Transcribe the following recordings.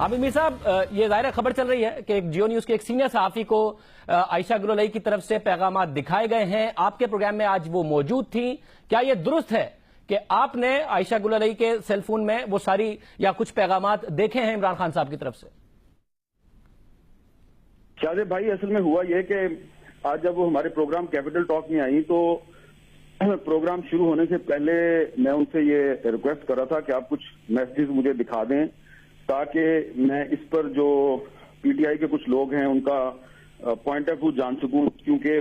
आमिर मीर साहब, ये जाहिर खबर चल रही है कि एक जियो न्यूज के एक सीनियर सहाफी को आयशा गुललई की तरफ से पैगाम दिखाए गए हैं। आपके प्रोग्राम में आज वो मौजूद थी। क्या ये दुरुस्त है कि आपने आयशा गुललई के सेलफोन में वो सारी या कुछ पैगाम देखे हैं इमरान खान साहब की तरफ से? शाहजेब भाई, असल में हुआ ये कि आज जब वो हमारे प्रोग्राम कैपिटल टॉक में आई तो प्रोग्राम शुरू होने से पहले मैं उनसे ये रिक्वेस्ट कर रहा था कि आप कुछ मैसेजेस मुझे दिखा दें ताकि मैं इस पर जो पीटीआई के कुछ लोग हैं उनका पॉइंट ऑफ व्यू जान सकूं, क्योंकि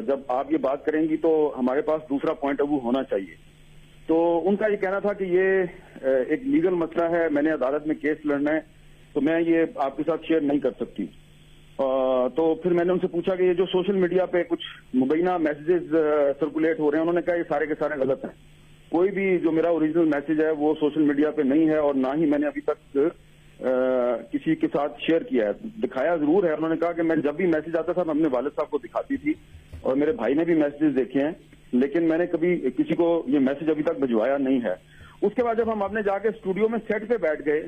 जब आप ये बात करेंगी तो हमारे पास दूसरा पॉइंट ऑफ व्यू होना चाहिए। तो उनका ये कहना था कि ये एक लीगल मसला है, मैंने अदालत में केस लड़ना है, तो मैं ये आपके साथ शेयर नहीं कर सकती। तो फिर मैंने उनसे पूछा कि ये जो सोशल मीडिया पे कुछ मुबैना मैसेजेस सर्कुलेट हो रहे हैं, उन्होंने कहा ये सारे के सारे गलत हैं। कोई भी जो मेरा ओरिजिनल मैसेज है वो सोशल मीडिया पे नहीं है और ना ही मैंने अभी तक किसी के साथ शेयर किया है। दिखाया जरूर है, उन्होंने कहा कि मैं जब भी मैसेज आता था मैं अपने वालिद साहब को दिखाती थी और मेरे भाई ने भी मैसेजेस देखे हैं, लेकिन मैंने कभी किसी को ये मैसेज अभी तक भिजवाया नहीं है। उसके बाद जब हम अपने जाके स्टूडियो में सेट पे बैठ गए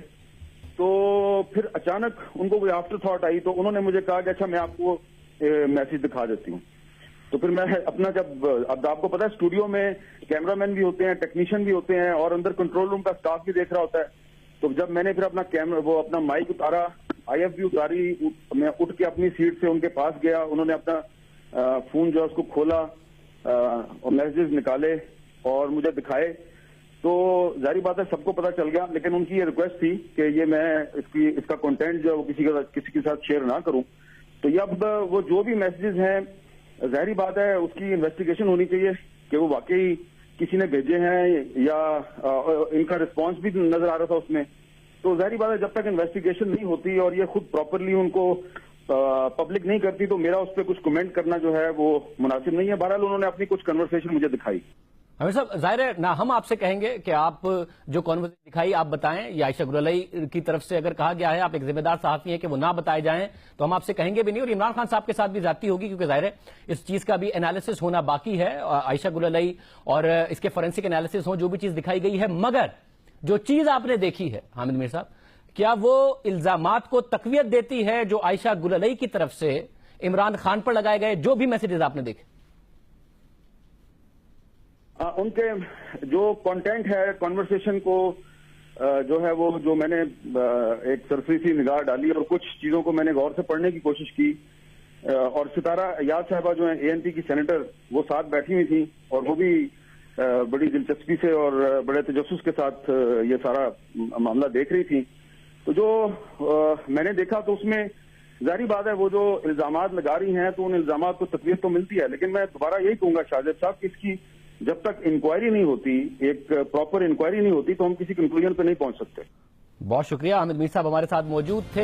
तो फिर अचानक उनको कोई आफ्टर थॉट आई, तो उन्होंने मुझे कहा कि अच्छा मैं आपको मैसेज दिखा देती हूँ। तो फिर मैं अपना अब आपको पता है स्टूडियो में कैमरामैन भी होते हैं, टेक्नीशियन भी होते हैं और अंदर कंट्रोल रूम का स्टाफ भी देख रहा होता है। तो जब मैंने फिर अपना माइक उतारा, IF भी उतारी, मैं उठ के अपनी सीट से उनके पास गया, उन्होंने अपना फोन जो है उसको खोला और मैसेजेस निकाले और मुझे दिखाए। तो जारी बात है सबको पता चल गया, लेकिन उनकी ये रिक्वेस्ट थी कि ये मैं इसका कंटेंट जो है वो किसी के साथ शेयर ना करूं। तो ये अब वो जो भी मैसेजेस हैं, जाहिर बात है उसकी इन्वेस्टिगेशन होनी चाहिए कि वो वाकई किसी ने भेजे हैं या इनका रिस्पांस भी नजर आ रहा था उसमें। तो जाहिर बात है जब तक इन्वेस्टिगेशन नहीं होती और ये खुद प्रॉपरली उनको पब्लिक नहीं करती तो मेरा उस पर कुछ कमेंट करना जो है वो मुनासिब नहीं है। बहरहाल उन्होंने अपनी कुछ कन्वर्सेशन मुझे दिखाई। आमिर साहब, जाहिर है ना हम आपसे कहेंगे कि आप जो कॉन्वर्सेशन दिखाई आप बताएं। ये आयशा गुललई की तरफ से अगर कहा गया है, आप एक जिम्मेदार सहाफी हैं कि वो ना बताए जाएं, तो हम आपसे कहेंगे भी नहीं। और इमरान खान साहब के साथ भी ज्यादती होगी, क्योंकि जाहिर है इस चीज का भी एनालिसिस होना बाकी है, आयशा गुललई और इसके फोरेंसिक एनालिसिस हो, जो भी चीज दिखाई गई है। मगर जो चीज आपने देखी है हामिद मीर साहब, क्या वो इल्जामात को तकवीत देती है जो आयशा गुललई की तरफ से इमरान खान पर लगाए गए जो भी मैसेजेस आपने देखे? उनके जो कंटेंट है कॉन्वर्सेशन को जो है वो जो मैंने एक सरसरी सी निगाह डाली और कुछ चीजों को मैंने गौर से पढ़ने की कोशिश की। और सितारा याद साहबा जो है ANP की सेनेटर, वो साथ बैठी हुई थी और वो भी बड़ी दिलचस्पी से और बड़े तजस्सुस के साथ ये सारा मामला देख रही थी। तो जो मैंने देखा तो उसमें जारी बात है वो जो इल्जामात लगा रही हैं तो उन इल्जामात को तकवीत तो मिलती है, लेकिन मैं दोबारा यही कहूंगा शाहजेब साहब कि इसकी जब तक इंक्वायरी नहीं होती, एक प्रॉपर इंक्वायरी नहीं होती, तो हम किसी कंक्लूजन पे नहीं पहुंच सकते। बहुत शुक्रिया। हामिद मीर साहब हमारे साथ मौजूद थे।